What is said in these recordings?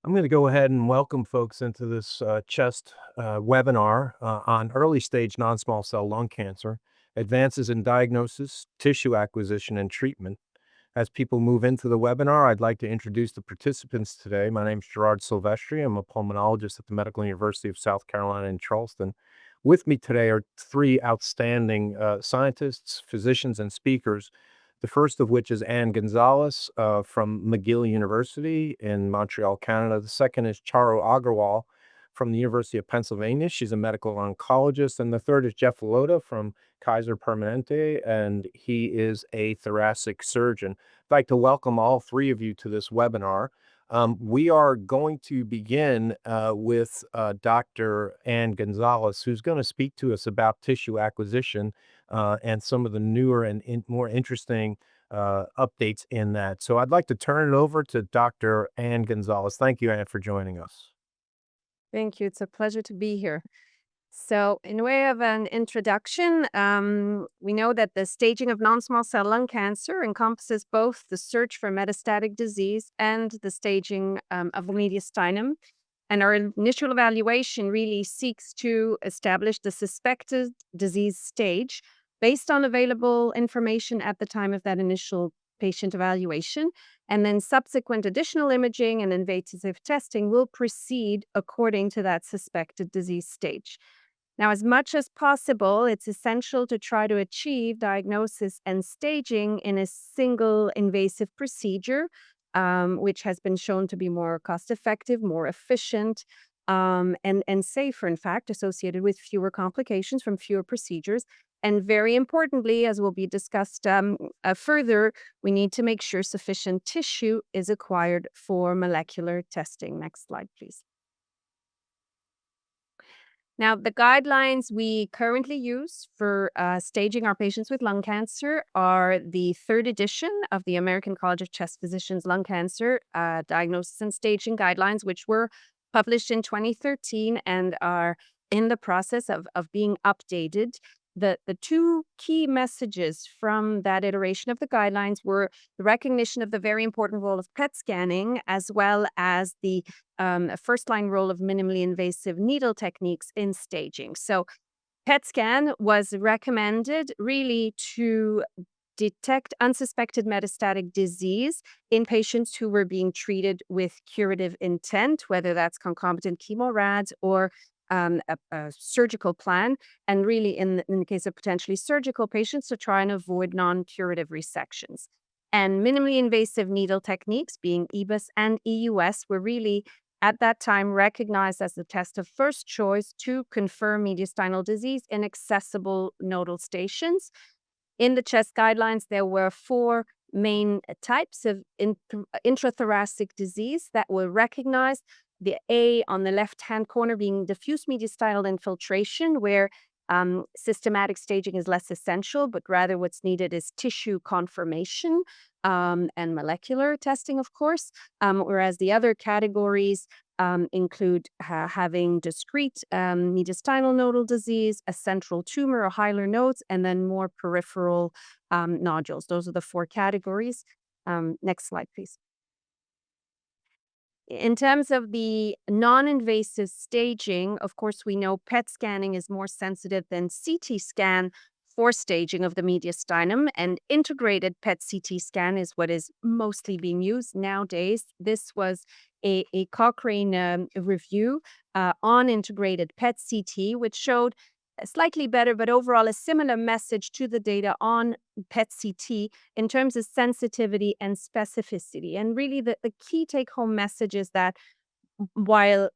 I'm going to go ahead and welcome folks into this chest webinar on early stage non-small cell lung cancer, advances in diagnosis, tissue acquisition, and treatment. As people move into the webinar, I'd like to introduce the participants today. My name is Gerard Silvestri. I'm a pulmonologist at the Medical University of South Carolina in Charleston. With me today are three outstanding scientists, physicians, and speakers. The first of which is Anne Gonzalez from McGill University in Montreal, Canada. The second is Charu Agrawal from the University of Pennsylvania. She's a medical oncologist. And the third is Jeff Lota from Kaiser Permanente, and he is a thoracic surgeon. I'd like to welcome all three of you to this webinar. We are going to begin with Dr. Anne Gonzalez, who's going to speak to us about tissue acquisition and some of the newer and more interesting updates in that. So I'd like to turn it over to Dr. Anne Gonzalez. Thank you, Anne, for joining us. Thank you. It's a pleasure to be here. So, in way of an introduction, we know that the staging of non-small cell lung cancer encompasses both the search for metastatic disease and the staging of the mediastinum. And our initial evaluation really seeks to establish the suspected disease stage based on available information at the time of that initial patient evaluation. And then subsequent additional imaging and invasive testing will proceed according to that suspected disease stage. Now, as much as possible, it's essential to try to achieve diagnosis and staging in a single invasive procedure, which has been shown to be more cost-effective, more efficient, and safer, in fact, associated with fewer complications from fewer procedures. And very importantly, as will be discussed further, we need to make sure sufficient tissue is acquired for molecular testing. Next slide, please. Now, the guidelines we currently use for staging our patients with lung cancer are the third edition of the American College of Chest Physicians Lung Cancer Diagnosis and Staging Guidelines, which were published in 2013 and are in the process of being updated. The two key messages from that iteration of the guidelines were the recognition of the very important role of PET scanning, as well as the first-line role of minimally invasive needle techniques in staging. So PET scan was recommended really to detect unsuspected metastatic disease in patients who were being treated with curative intent, whether that's concomitant chemorads or a surgical plan, and really in the case of potentially surgical patients to try and avoid non-curative resections. And minimally invasive needle techniques, being EBUS and EUS, were really at that time recognized as the test of first choice to confirm mediastinal disease in accessible nodal stations. In the chest guidelines, there were four main types of intrathoracic disease that were recognized. The A on the left-hand corner being diffuse mediastinal infiltration, where systematic staging is less essential, but rather what's needed is tissue confirmation and molecular testing, of course, whereas the other categories include having discrete mediastinal nodal disease, a central tumor or hilar nodes, and then more peripheral nodules. Those are the four categories. Next slide, please. In terms of the non-invasive staging, of course, we know PET scanning is more sensitive than CT scan for staging of the mediastinum, and integrated PET CT scan is what is mostly being used nowadays. This was a Cochrane review on integrated PET CT, which showed slightly better, but overall a similar message to the data on PET CT in terms of sensitivity and specificity. And really the key take-home message is that while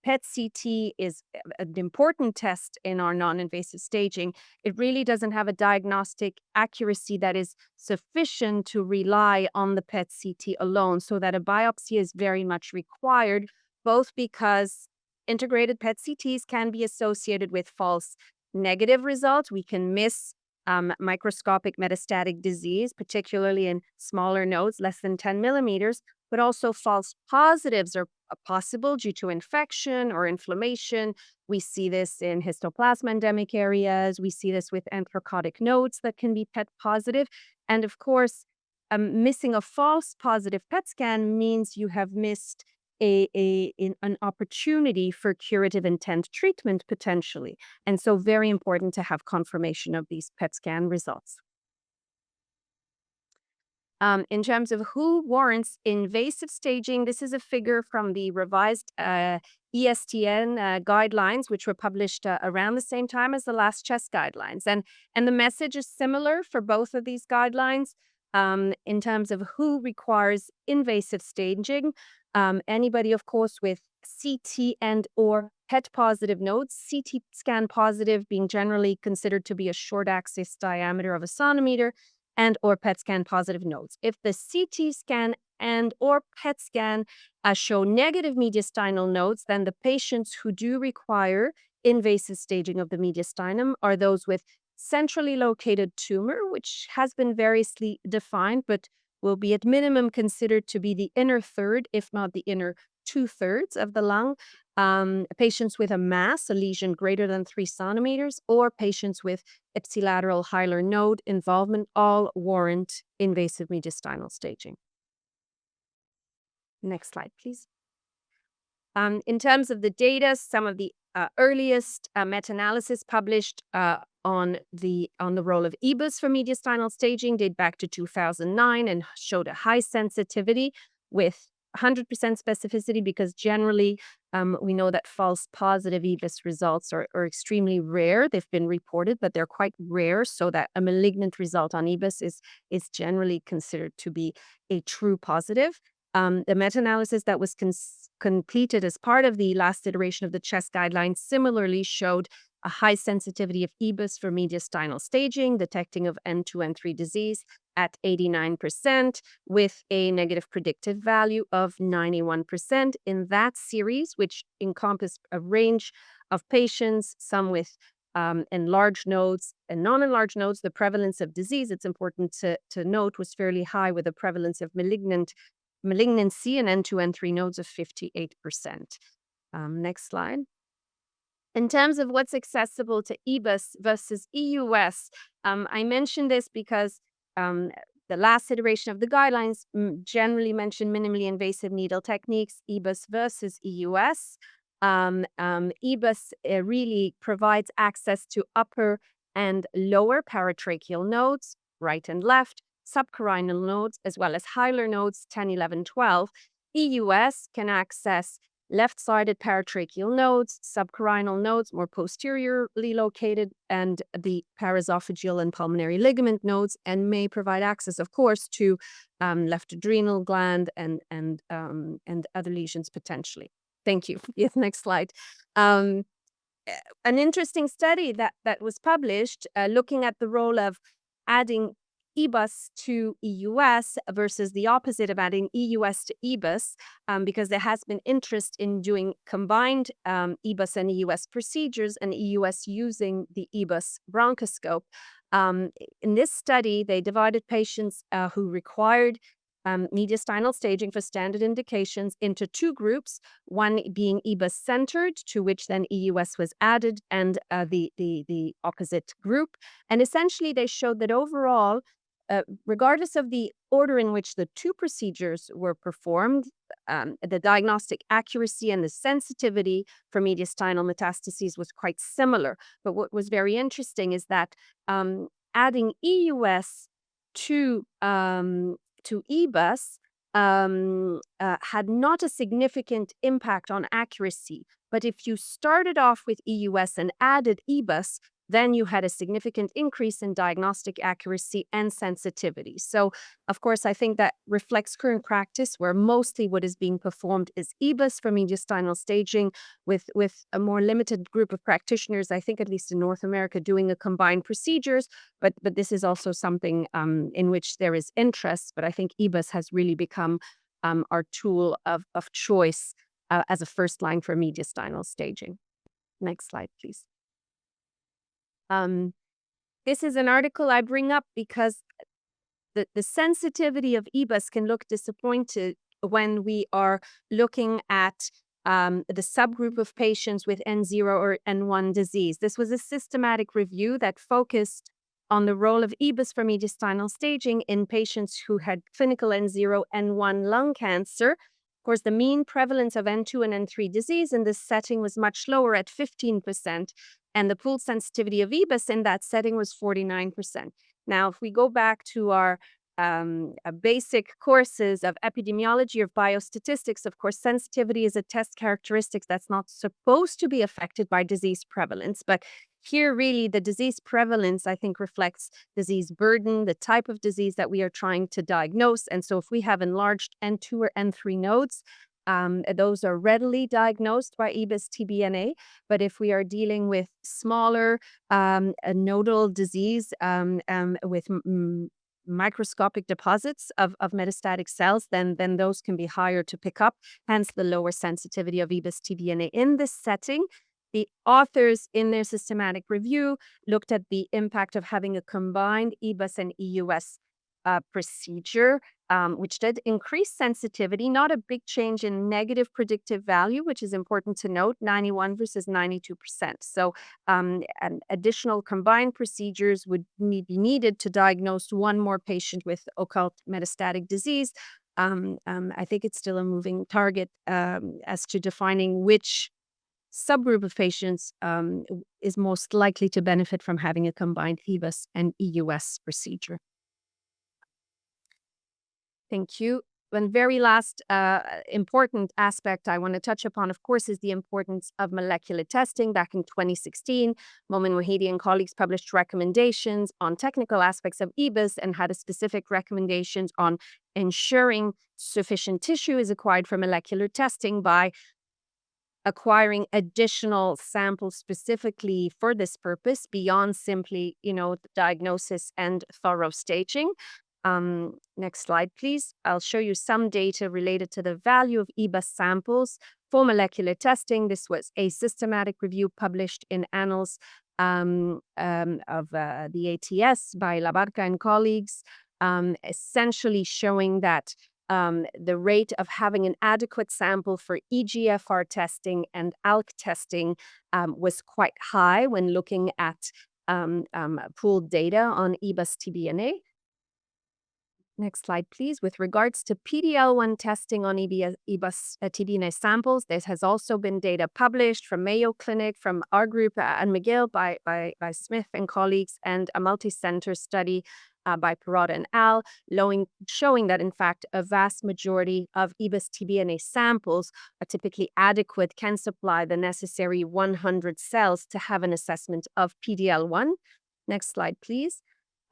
PET CT is an important test in our non-invasive staging, it really doesn't have a diagnostic accuracy that is sufficient to rely on the PET CT alone, so that a biopsy is very much required, both because integrated PET CTs can be associated with false negative results. We can miss microscopic metastatic disease, particularly in smaller nodes, less than 10 millimeters, but also false positives are possible due to infection or inflammation. We see this in histoplasma endemic areas. We see this with anthracotic nodes that can be PET positive. And of course, missing a false positive PET scan means you have missed an opportunity for curative intent treatment potentially. And so very important to have confirmation of these PET scan results. In terms of who warrants invasive staging, this is a figure from the revised ESTN guidelines, which were published around the same time as the last CHEST guidelines. And the message is similar for both of these guidelines in terms of who requires invasive staging. Anybody, of course, with CT and or PET positive nodes, CT scan positive being generally considered to be a short axis diameter of a centimeter, and or PET scan positive nodes. If the CT scan and or PET scan show negative mediastinal nodes, then the patients who do require invasive staging of the mediastinum are those with centrally located tumor, which has been variously defined, but will be at minimum considered to be the inner third, if not the inner two-thirds of the lung. Patients with a mass, a lesion greater than 3 centimeters, or patients with ipsilateral hilar node involvement all warrant invasive mediastinal staging. Next slide, please. In terms of the data, some of the earliest meta-analysis published on the role of EBUS for mediastinal staging date back to 2009 and showed a high sensitivity with 100% specificity, because generally we know that false positive EBUS results are extremely rare. They've been reported, but they're quite rare, so that a malignant result on EBUS is generally considered to be a true positive. The meta-analysis that was completed as part of the last iteration of the CHEST guidelines similarly showed a high sensitivity of EBUS for mediastinal staging, detecting of N2, N3 disease at 89%, with a negative predictive value of 91% in that series, which encompassed a range of patients, some with enlarged nodes and non-enlarged nodes. The prevalence of disease, it's important to note, was fairly high, with a prevalence of malignancy and N2, N3 nodes of 58%. Next slide. In terms of what's accessible to EBUS versus EUS, I mentioned this because the last iteration of the guidelines generally mentioned minimally invasive needle techniques, EBUS versus EUS. EBUS really provides access to upper and lower paratracheal nodes, right and left, subcarinal nodes, as well as hilar nodes 10, 11, 12. EUS can access left-sided paratracheal nodes, subcarinal nodes, more posteriorly located, and the paraesophageal and pulmonary ligament nodes, and may provide access, of course, to left adrenal gland and other lesions potentially. Thank you. Yes, next slide. An interesting study that was published looking at the role of adding EBUS to EUS versus the opposite of adding EUS to EBUS, because there has been interest in doing combined EBUS and EUS procedures, and EUS using the EBUS bronchoscope. In this study, they divided patients who required mediastinal staging for standard indications into two groups, one being EBUS-centered, to which then EUS was added, and the opposite group. And essentially, they showed that overall, regardless of the order in which the two procedures were performed, the diagnostic accuracy and the sensitivity for mediastinal metastases was quite similar. But what was very interesting is that adding EUS to EBUS had not a significant impact on accuracy. But if you started off with EUS and added EBUS, then you had a significant increase in diagnostic accuracy and sensitivity. So, of course, I think that reflects current practice, where mostly what is being performed is EBUS for mediastinal staging, with a more limited group of practitioners, I think at least in North America, doing a combined procedures. But this is also something in which there is interest. But I think EBUS has really become our tool of choice as a first line for mediastinal staging. Next slide, please. This is an article I bring up because the sensitivity of EBUS can look disappointed when we are looking at the subgroup of patients with N0 or N1 disease. This was a systematic review that focused on the role of EBUS for mediastinal staging in patients who had clinical N0, N1 lung cancer. Of course, the mean prevalence of N2 and N3 disease in this setting was much lower at 15%, and the pooled sensitivity of EBUS in that setting was 49%. Now, if we go back to our basic courses of epidemiology or biostatistics, of course, sensitivity is a test characteristic that's not supposed to be affected by disease prevalence. But here, really, the disease prevalence, I think, reflects disease burden, the type of disease that we are trying to diagnose. And so if we have enlarged N2 or N3 nodes, those are readily diagnosed by EBUS TBNA. But if we are dealing with smaller a nodal disease with microscopic deposits of metastatic cells, then those can be higher to pick up, hence the lower sensitivity of EBUS TBNA. In this setting, the authors in their systematic review looked at the impact of having a combined EBUS and EUS procedure, which did increase sensitivity, not a big change in negative predictive value, which is important to note, 91 versus 92%. So additional combined procedures would be needed to diagnose one more patient with occult metastatic disease. I think it's still a moving target as to defining which subgroup of patients is most likely to benefit from having a combined EBUS and EUS procedure. Thank you. One very last important aspect I want to touch upon, of course, is the importance of molecular testing. Back in 2016, Momin Wahidi and colleagues published recommendations on technical aspects of EBUS and had a specific recommendations on ensuring sufficient tissue is acquired for molecular testing by acquiring additional samples specifically for this purpose beyond simply, the diagnosis and thorough staging. Next slide, please. I'll show you some data related to the value of EBUS samples for molecular testing. This was a systematic review published in Annals of the ATS by Labarca and colleagues, essentially showing that the rate of having an adequate sample for EGFR testing and ALK testing was quite high when looking at pooled data on EBUS TBNA. Next slide, please. With regards to PD-L1 testing on EBUS TBNA samples, there has also been data published from Mayo Clinic, from our group and McGill by Smith and colleagues, and a multi-center study by Perrotta and Al, showing that, in fact, a vast majority of EBUS TBNA samples are typically adequate, can supply the necessary 100 cells to have an assessment of PD-L1. Next slide, please.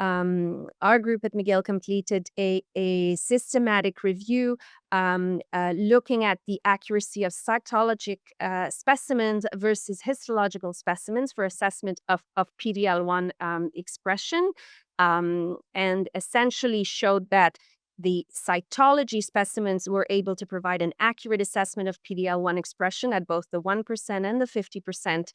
Our group at McGill completed a systematic review looking at the accuracy of cytologic specimens versus histological specimens for assessment of PD-L1 expression, and essentially showed that the cytology specimens were able to provide an accurate assessment of PD-L1 expression at both the 1% and the 50%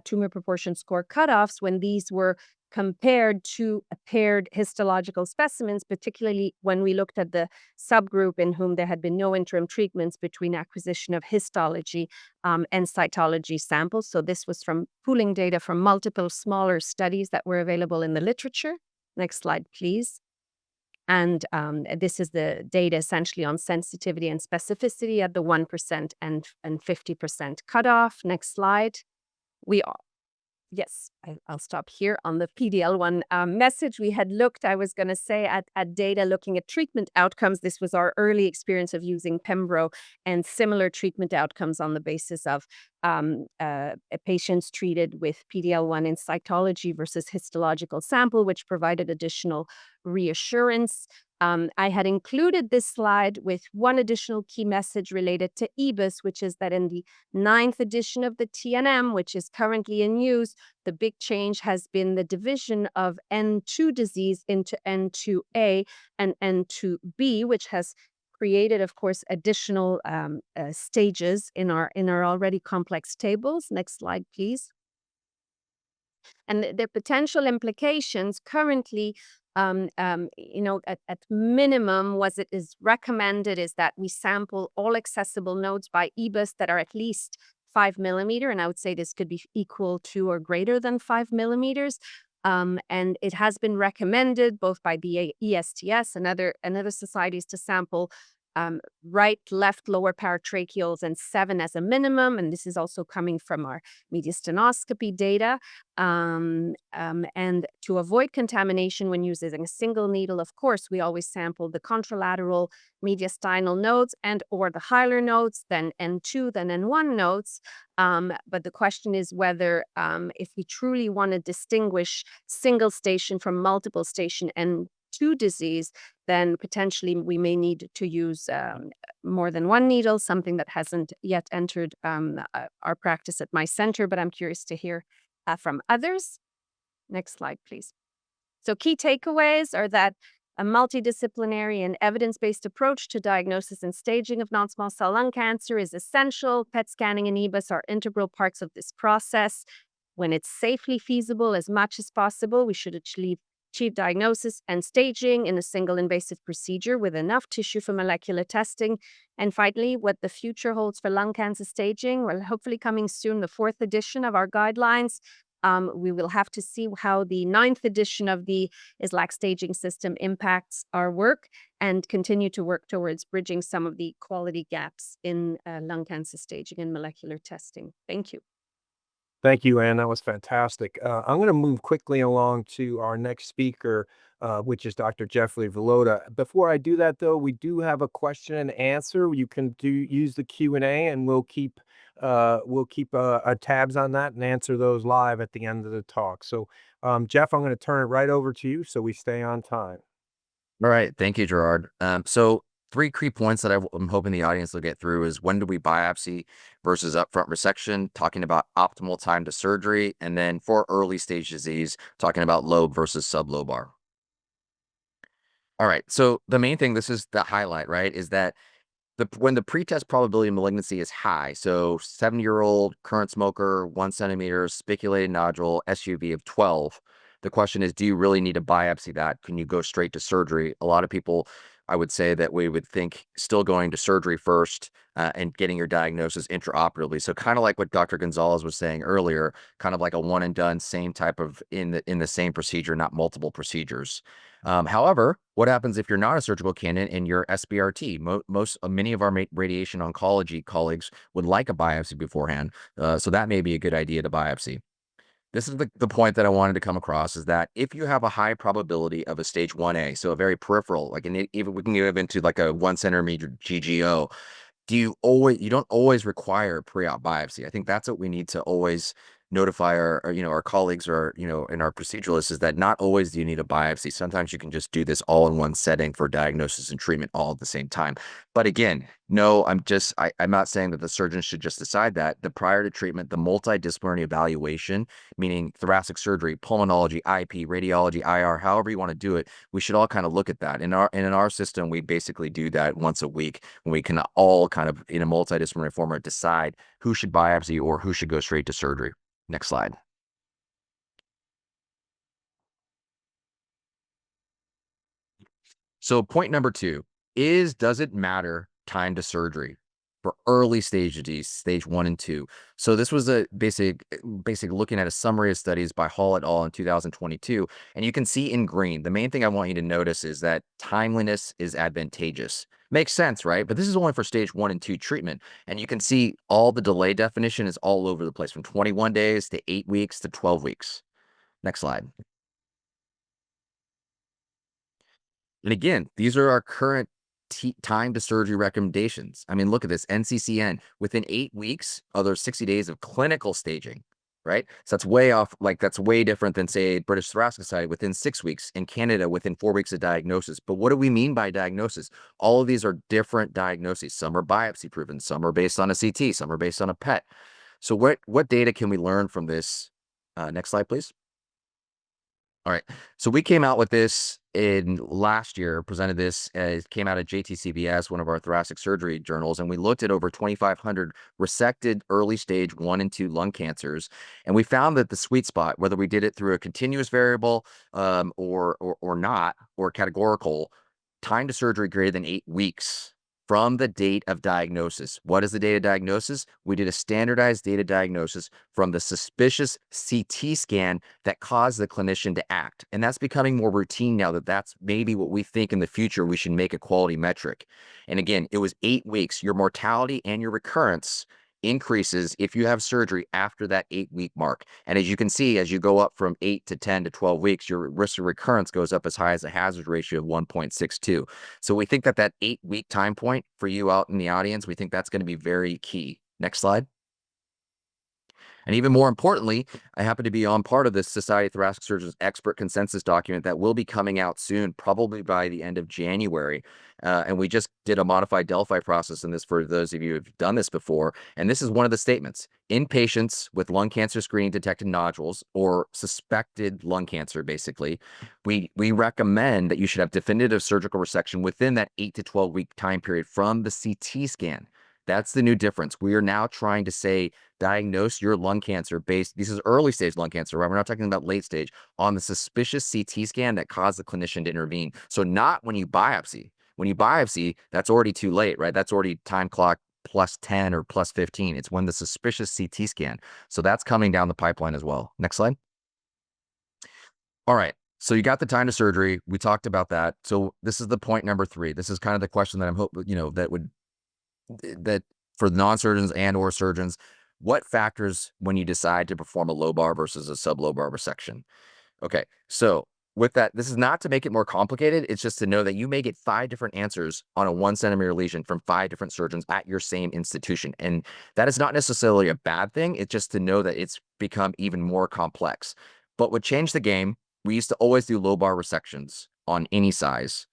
tumor proportion score cutoffs when these were compared to paired histological specimens, particularly when we looked at the subgroup in whom there had been no interim treatments between acquisition of histology and cytology samples. So this was from pooling data from multiple smaller studies that were available in the literature. Next slide, please. And this is the data essentially on sensitivity and specificity at the 1% and 50% cutoff. Next slide. Yes, I'll stop here on the PD-L1 message. We had looked, I was going to say, at data looking at treatment outcomes. This was our early experience of using Pembro and similar treatment outcomes on the basis of patients treated with PD-L1 in cytology versus histological sample, which provided additional reassurance. I had included this slide with one additional key message related to EBUS, which is that in the 9th edition of the TNM, which is currently in use, the big change has been the division of N2 disease into N2A and N2B, which has created, of course, additional stages in our already complex tables. Next slide, please. And the potential implications currently, at minimum, what it is recommended is that we sample all accessible nodes by EBUS that are at least 5 millimeter, and I would say this could be equal to or greater than 5 millimeters. And it has been recommended both by the ESTS and other societies to sample right, left, lower paratracheals, and 7 as a minimum. And this is also coming from our mediastinoscopy data. And to avoid contamination when using a single needle, of course, we always sample the contralateral mediastinal nodes and or the hilar nodes, then N2, then N1 nodes. But the question is whether, if we truly want to distinguish single station from multiple station N2 disease, then potentially we may need to use more than one needle, something that hasn't yet entered our practice at my center, but I'm curious to hear from others. Next slide, please. So key takeaways are that a multidisciplinary and evidence-based approach to diagnosis and staging of non-small cell lung cancer is essential. PET scanning and EBUS are integral parts of this process. When it's safely feasible as much as possible, we should achieve diagnosis and staging in a single invasive procedure with enough tissue for molecular testing. And finally, what the future holds for lung cancer staging, well, hopefully coming soon, the 4th edition of our guidelines. We will have to see how the 9th edition of the ISLAC staging system impacts our work and continue to work towards bridging some of the quality gaps in lung cancer staging and molecular testing. Thank you. Thank you, Ann. That was fantastic. I'm going to move quickly along to our next speaker, which is Dr. Jeffrey Villota. Before I do that, though, we do have a question and answer. You can use the Q&A, and we'll keep tabs on that and answer those live at the end of the talk. So, Jeff, I'm going to turn it right over to you so we stay on time. All right. Thank you, Gerard. So 3 key points that I'm hoping the audience will get through is when do we biopsy versus upfront resection, talking about optimal time to surgery, and then for early stage disease, talking about lobe versus sublobar. All right. So the main thing, this is the highlight, right, is that when the pretest probability of malignancy is high, so 70-year-old current smoker, 1 centimeter, spiculated nodule, SUV of 12, the question is, do you really need to biopsy that? Can you go straight to surgery? A lot of people, I would say that we would think still going to surgery first and getting your diagnosis intraoperatively. So kind of like what Dr. Gonzalez was saying earlier, kind of like a one and done, same type of in the same procedure, not multiple procedures. However, what happens if you're not a surgical candidate and you're SBRT? Many of our radiation oncology colleagues would like a biopsy beforehand, so that may be a good idea to biopsy. This is the point that I wanted to come across, is that if you have a high probability of a stage 1A, so a very peripheral, like even we can get into like a 1 centimeter GGO, you don't always require pre-op biopsy. I think that's what we need to always notify our colleagues or, in our proceduralists, is that not always do you need a biopsy. Sometimes you can just do this all in one setting for diagnosis and treatment all at the same time. But again, no, I'm not saying that the surgeon should just decide that. The prior to treatment, the multidisciplinary evaluation, meaning thoracic surgery, pulmonology, IP, radiology, IR, however you want to do it, we should all kind of look at that. In our system, we basically do that once a week, when we can all kind of, in a multidisciplinary format, decide who should biopsy or who should go straight to surgery. Next slide. So point number 2 is, does it matter time to surgery for early stage disease, stage 1 and 2? So this was a basic looking at a summary of studies by Hall et al. In 2022. And you can see in green, the main thing I want you to notice is that timeliness is advantageous. Makes sense, right? But this is only for stage 1 and 2 treatment. And you can see all the delay definition is all over the place, from 21 days to 8 weeks to 12 weeks. Next slide. And again, these are our current time to surgery recommendations. I mean, look at this, NCCN, within 8 weeks, there's 60 days of clinical staging, right? So that's way off, that's way different than, say, British Thoracic Society within 6 weeks, in Canada within 4 weeks of diagnosis. But what do we mean by diagnosis? All of these are different diagnoses. Some are biopsy proven, some are based on a CT, some are based on a PET. So what data can we learn from this? Next slide, please. All right. So we came out with this in last year, presented this, it came out of JTCVS, one of our thoracic surgery journals, and we looked at over 2,500 resected early stage 1 and 2 lung cancers. And we found that the sweet spot, whether we did it through a continuous variable or not, or categorical, time to surgery greater than 8 weeks from the date of diagnosis. What is the date of diagnosis? We did a standardized data diagnosis from the suspicious CT scan that caused the clinician to act. And that's becoming more routine now, that's maybe what we think in the future we should make a quality metric. And again, it was 8 weeks. Your mortality and your recurrence increases if you have surgery after that 8-week mark. And as you can see, as you go up from 8 to 10 to 12 weeks, your risk of recurrence goes up as high as a hazard ratio of 1.62. So we think that that 8-week time point for you out in the audience, we think that's going to be very key. Next slide. And even more importantly, I happen to be on part of this Society of Thoracic Surgeons expert consensus document that will be coming out soon, probably by the end of January. And we just did a modified Delphi process in this for those of you who've done this before. And this is one of the statements. In patients with lung cancer screening detected nodules or suspected lung cancer, basically, we recommend that you should have definitive surgical resection within that 8 to 12 week time period from the CT scan. That's the new difference. We are now trying to say, diagnose your lung cancer based, this is early stage lung cancer, right? We're not talking about late stage, on the suspicious CT scan that caused the clinician to intervene. So not when you biopsy. When you biopsy, that's already too late, right? That's already time clock plus 10 or plus 15. It's when the suspicious CT scan. So that's coming down the pipeline as well. Next slide. All right. So you got the time to surgery. We talked about that. So this is the point number 3. This is kind of the question that I'm hoping, that for non-surgeons and or surgeons, what factors when you decide to perform a lobar versus a sublobar resection? Okay, so with that, this is not to make it more complicated. It's just to know that you may get 5 different answers on a 1 centimeter lesion from 5 different surgeons at your same institution. And that is not necessarily a bad thing. It's just to know that it's become even more complex. But what changed the game, we used to always do lobar resections on any size,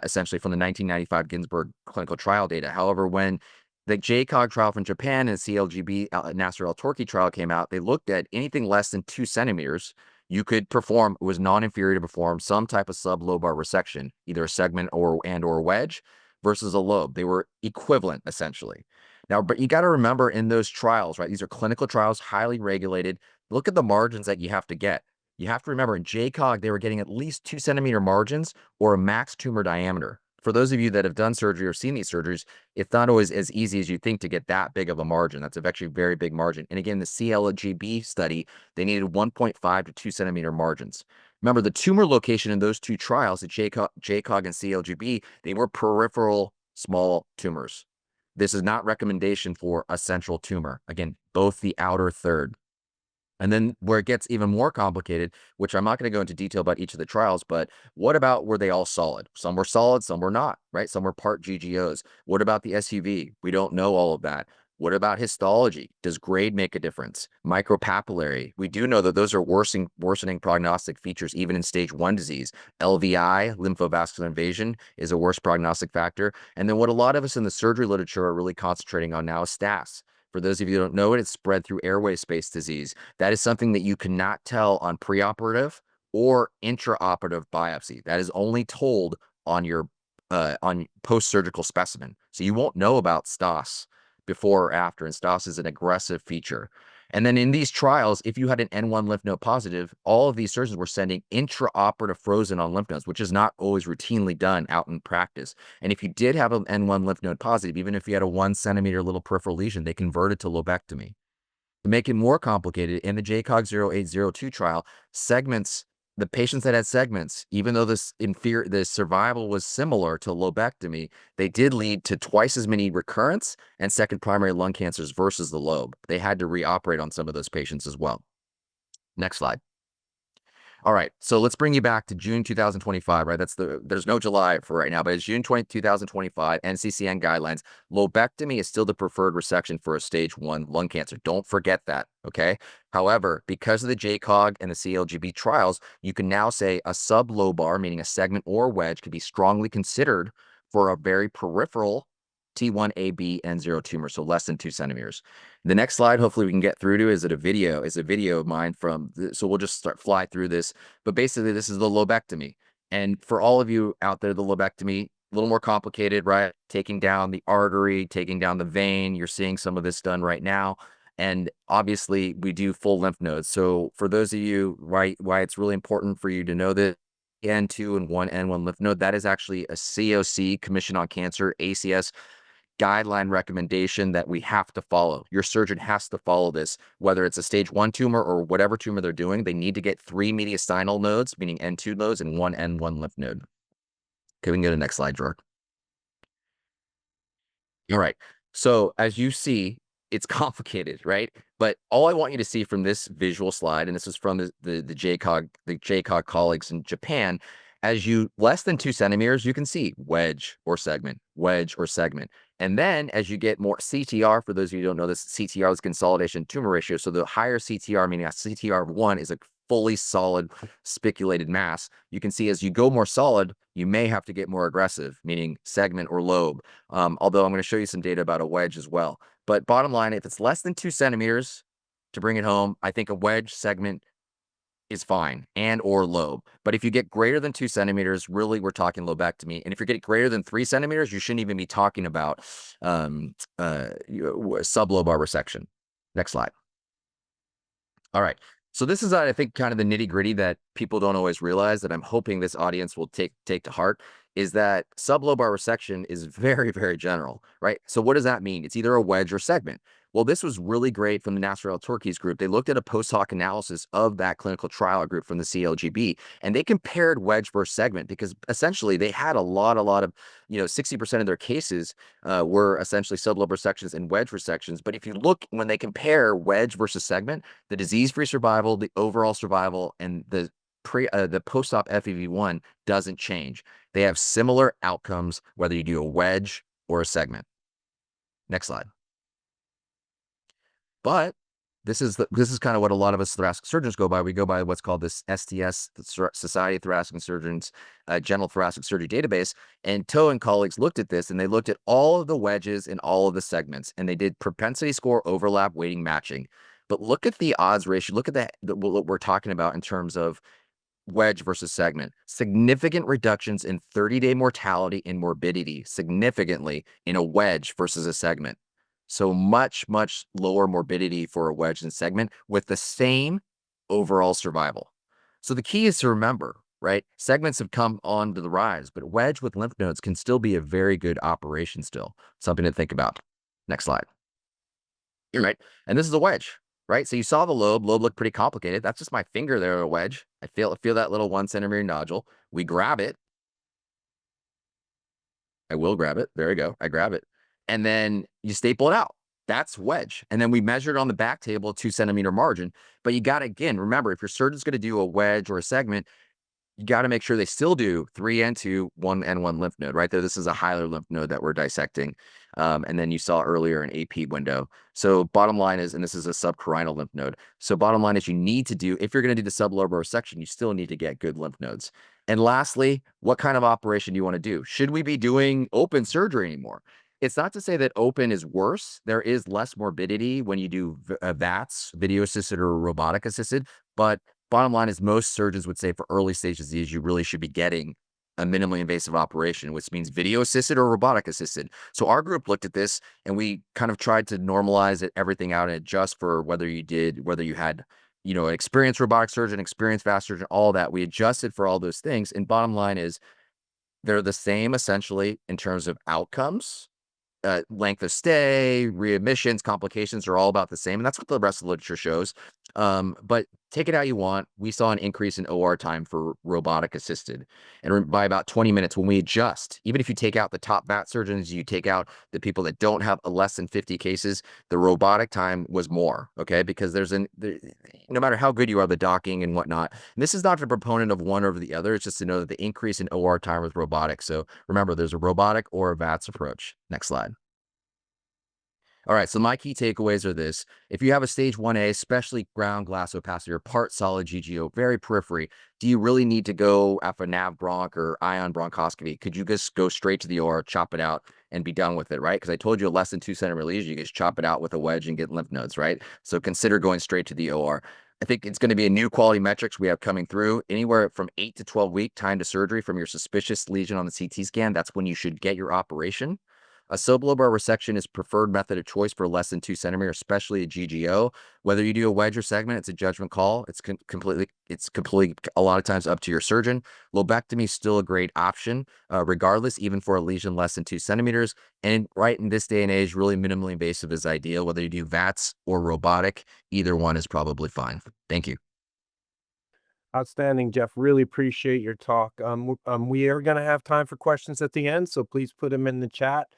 essentially from the 1995 Ginsburg clinical trial data. However, when the JCOG trial from Japan and CLGB Nasser al-Turki trial came out, they looked at anything less than 2 centimeters. You could perform, it was non-inferior to perform some type of sublobar resection, either a segment or wedge versus a lobe. They were equivalent essentially. Now, but you got to remember in those trials, right? These are clinical trials, highly regulated. Look at the margins that you have to get. You have to remember in JCOG, they were getting at least 2 centimeter margins or a max tumor diameter. For those of you that have done surgery or seen these surgeries, it's not always as easy as you think to get that big of a margin. That's actually a very big margin. And again, the CLGB study, they needed 1.5 to 2 centimeter margins. Remember, the tumor location in those 2 trials, the JCOG and CLGB, they were peripheral small tumors. This is not recommendation for a central tumor. Again, both the outer third. And then where it gets even more complicated, which I'm not going to go into detail about each of the trials, but what about were they all solid? Some were solid, some were not, right? Some were part GGOs. What about the SUV? We don't know all of that. What about histology? Does grade make a difference? Micropapillary. We do know that those are worsening prognostic features even in stage 1 disease. LVI, lymphovascular invasion, is a worse prognostic factor. And then what a lot of us in the surgery literature are really concentrating on now is STAS. For those of you who don't know it, it's spread through airway space disease. That is something that you cannot tell on preoperative or intraoperative biopsy. That is only told on your on post-surgical specimen. So you won't know about STAS before or after, and STAS is an aggressive feature. And then in these trials, if you had an N1 lymph node positive, all of these surgeons were sending intraoperative frozen on lymph nodes, which is not always routinely done out in practice. And if you did have an N1 lymph node positive, even if you had a 1 centimeter little peripheral lesion, they converted to lobectomy. To make it more complicated, in the JCOG 0802 trial, the patients that had segments, even though the survival was similar to lobectomy, they did lead to twice as many recurrence and second primary lung cancers versus the lobe. They had to reoperate on some of those patients as well. Next slide. All right, so let's bring you back to June 2025, right? There's no July for right now, but it's June 2025, NCCN guidelines. Lobectomy is still the preferred resection for a stage 1 lung cancer. Don't forget that, okay? However, because of the JCOG and the CLGB trials, you can now say a sublobar, meaning a segment or wedge, could be strongly considered for a very peripheral T1AB N0 tumor, so less than 2 centimeters. The next slide, hopefully we can get through to, is a video of mine so we'll just fly through this. But basically, this is the lobectomy. And for all of you out there, the lobectomy, a little more complicated, right? Taking down the artery, taking down the vein. You're seeing some of this done right now. And obviously, we do full lymph nodes. So for those of you, right, why it's really important for you to know this N2 and one N1 lymph node. That is actually a COC, Commission on Cancer, ACS guideline recommendation that we have to follow. Your surgeon has to follow this, whether it's a stage 1 tumor or whatever tumor they're doing. They need to get 3 mediastinal nodes, meaning N2 nodes, and one N1 lymph node. Okay, we can go to the next slide, Gerard. All right. So as you see, it's complicated, right? But all I want you to see from this visual slide, and this is from the JCOG colleagues in Japan, as you less than 2 centimeters, you can see wedge or segment, wedge or segment. And then as you get more CTR, for those of you who don't know this, CTR is consolidation tumor ratio. So the higher CTR, meaning a CTR of 1, is a fully solid spiculated mass. You can see as you go more solid, you may have to get more aggressive, meaning segment or lobe. Although I'm going to show you some data about a wedge as well. But bottom line, if it's less than 2 centimeters, to bring it home, I think a wedge segment is fine, and or lobe. But if you get greater than 2 centimeters, really we're talking lobectomy. And if you're getting greater than 3 centimeters, you shouldn't even be talking about sublobar resection. Next slide. All right. So this is, I think, kind of the nitty gritty that people don't always realize, that I'm hoping this audience will take to heart, is that sublobar resection is very, very general, right? So what does that mean? It's either a wedge or segment. Well, this was really great from the Nasser Al-Turki's group. They looked at a post hoc analysis of that clinical trial group from the CLGB, and they compared wedge versus segment, because essentially they had a lot of, 60% of their cases were essentially sublobar resections and wedge resections. But if you look, when they compare wedge versus segment, the disease-free survival, the overall survival, and the post-op FEV1 doesn't change. They have similar outcomes whether you do a wedge or a segment. Next slide. But this is kind of what a lot of us thoracic surgeons go by. We go by what's called this STS, the Society of Thoracic Surgeons General Thoracic Surgery Database. And Toe and colleagues looked at this, and they looked at all of the wedges and all of the segments, and they did propensity score overlap weighting matching. But look at the odds ratio. Look at what we're talking about in terms of wedge versus segment. Significant reductions in 30-day mortality and morbidity, significantly, in a wedge versus a segment. So much, much lower morbidity for a wedge and segment with the same overall survival. So the key is to remember, right? Segments have come on to the rise, but wedge with lymph nodes can still be a very good operation still. Something to think about. Next slide. You're right. And this is a wedge, right? So you saw the lobe. Lobe looked pretty complicated. That's just my finger there, a wedge. I feel that little 1 centimeter nodule. We grab it. I will grab it. There we go. I grab it. And then you staple it out. That's wedge. And then we measured on the back table a 2 centimeter margin. But you got to, again, remember, if your surgeon's going to do a wedge or a segment, you got to make sure they still do 3 N2, 1 N1 lymph node, right? This is a hilar lymph node that we're dissecting. And then you saw earlier an AP window. So bottom line is, and this is a subcarinal lymph node. So bottom line is, you need to do, if you're going to do the sublobar resection, you still need to get good lymph nodes. And lastly, what kind of operation do you want to do? Should we be doing open surgery anymore? It's not to say that open is worse. There is less morbidity when you do VATS, video assisted or robotic assisted. But bottom line is, most surgeons would say for early stage disease, you really should be getting a minimally invasive operation, which means video assisted or robotic assisted. So our group looked at this, and we kind of tried to normalize everything out and adjust for whether you had, an experienced robotic surgeon, experienced VATS surgeon, all that. We adjusted for all those things. And bottom line is, they're the same essentially in terms of outcomes. Length of stay, readmissions, complications are all about the same. And that's what the rest of the literature shows. But take it how you want. We saw an increase in OR time for robotic assisted. And by about 20 minutes, when we adjust, even if you take out the top VAT surgeons, you take out the people that don't have less than 50 cases, the robotic time was more, okay? Because no matter how good you are, the docking and whatnot, and this is not a proponent of one over the other. It's just to know that the increase in OR time was robotic. So remember, there's a robotic or a VATS approach. Next slide. All right, so my key takeaways are this. If you have a stage 1A, especially ground glass opacity or part solid GGO, very periphery, do you really need to go after nav bronch or ion bronchoscopy? Could you just go straight to the OR, chop it out, and be done with it, right? Because I told you a less than 2 centimeter lesion, you just chop it out with a wedge and get lymph nodes, right? So consider going straight to the OR. I think it's going to be a new quality metrics we have coming through, anywhere from 8 to 12 week time to surgery from your suspicious lesion on the CT scan. That's when you should get your operation. A sublobar resection is preferred method of choice for less than 2 centimeters, especially a GGO. Whether you do a wedge or segment, it's a judgment call. It's completely a lot of times up to your surgeon. Lobectomy is still a great option, regardless, even for a lesion less than 2 centimeters. And right in this day and age, really minimally invasive is ideal. Whether you do VATS or robotic, either one is probably fine. Thank you. Outstanding, Jeff. Really appreciate your talk. We are going to have time for questions at the end, so please put them in the chat.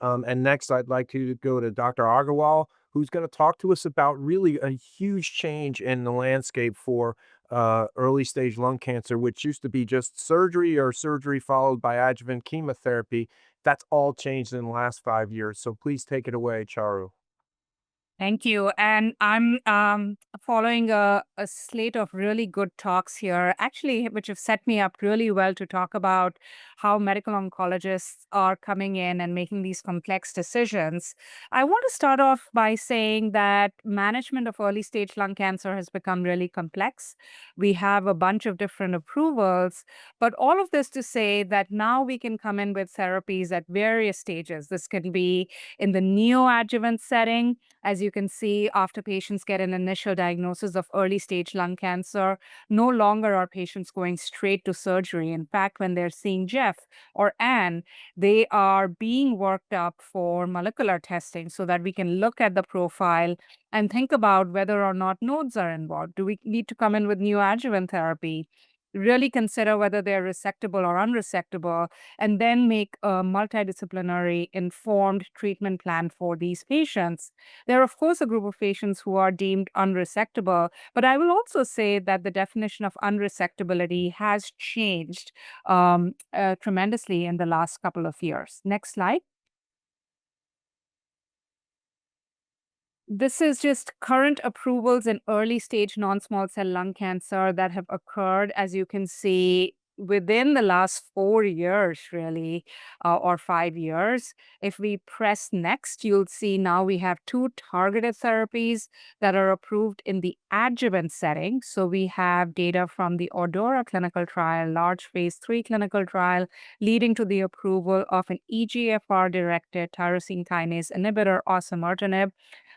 And next, I'd like to go to Dr. Agarwal, who's going to talk to us about really a huge change in the landscape for early stage lung cancer, which used to be just surgery or surgery followed by adjuvant chemotherapy. That's all changed in the last 5 years. So please take it away, Charu. Thank you. And I'm following a slate of really good talks here, actually, which have set me up really well to talk about how medical oncologists are coming in and making these complex decisions. I want to start off by saying that management of early stage lung cancer has become really complex. We have a bunch of different approvals, but all of this to say that now we can come in with therapies at various stages. This can be in the neoadjuvant setting. As you can see, after patients get an initial diagnosis of early stage lung cancer, no longer are patients going straight to surgery. In fact, when they're seeing Jeff or Anne, they are being worked up for molecular testing so that we can look at the profile and think about whether or not nodes are involved. Do we need to come in with neoadjuvant therapy? Really consider whether they're resectable or unresectable, and then make a multidisciplinary informed treatment plan for these patients. There are, of course, a group of patients who are deemed unresectable, but I will also say that the definition of unresectability has changed tremendously in the last couple of years. Next slide. This is just current approvals in early stage non-small cell lung cancer that have occurred, as you can see, within the last 4 years, really, or 5 years. If we press next, you'll see now we have two targeted therapies that are approved in the adjuvant setting. So we have data from the Aurora clinical trial, large phase 3 clinical trial, leading to the approval of an EGFR-directed tyrosine kinase inhibitor, osimertinib,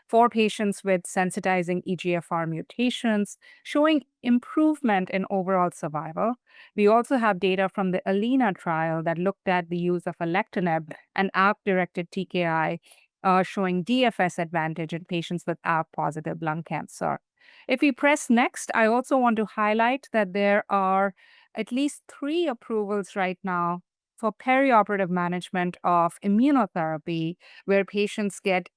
for patients with sensitizing EGFR mutations, showing improvement in overall survival. We also have data from the Alina trial that looked at the use of alectinib, an ALK-directed TKI, showing DFS advantage in patients with ALK-positive lung cancer. If we press next, I also want to highlight that there are at least 3 approvals right now for perioperative management of immunotherapy, where patients get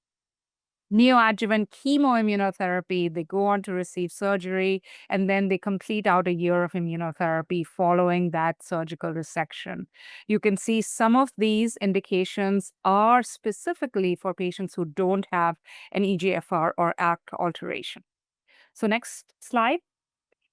neoadjuvant chemoimmunotherapy, they go on to receive surgery, and then they complete out a year of immunotherapy following that surgical resection. You can see some of these indications are specifically for patients who don't have an EGFR or ALK alteration. So next slide.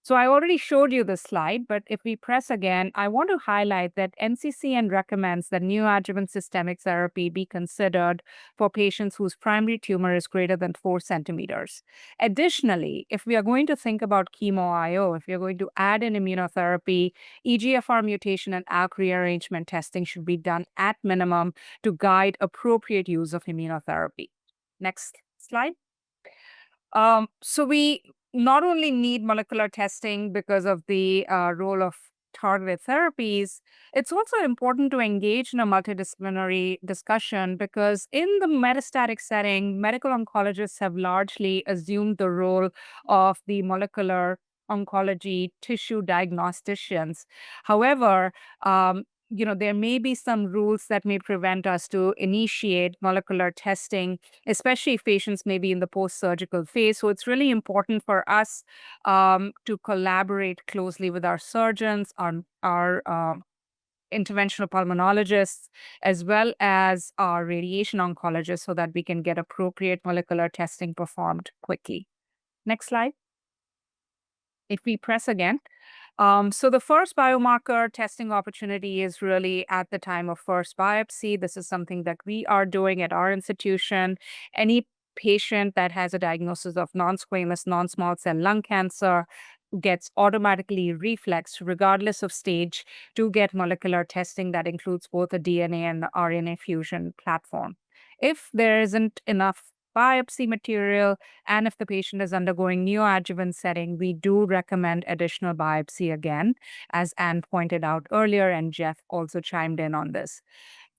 So I already showed you this slide, but if we press again, I want to highlight that NCCN recommends that neoadjuvant systemic therapy be considered for patients whose primary tumor is greater than 4 centimeters. Additionally, if we are going to think about chemo IO, if we are going to add in immunotherapy, EGFR mutation and ALK rearrangement testing should be done at minimum to guide appropriate use of immunotherapy. Next slide. So we not only need molecular testing because of the role of targeted therapies, it's also important to engage in a multidisciplinary discussion because in the metastatic setting, medical oncologists have largely assumed the role of the molecular oncology tissue diagnosticians. However, there may be some rules that may prevent us to initiate molecular testing, especially if patients may be in the post-surgical phase. So it's really important for us to collaborate closely with our surgeons, our interventional pulmonologists, as well as our radiation oncologists, so that we can get appropriate molecular testing performed quickly. Next slide. If we press again. So the first biomarker testing opportunity is really at the time of first biopsy. This is something that we are doing at our institution. Any patient that has a diagnosis of non-squamous, non-small cell lung cancer gets automatically reflexed regardless of stage to get molecular testing that includes both a DNA and RNA fusion platform. If there isn't enough biopsy material and if the patient is undergoing neoadjuvant setting, we do recommend additional biopsy again, as Anne pointed out earlier, and Jeff also chimed in on this.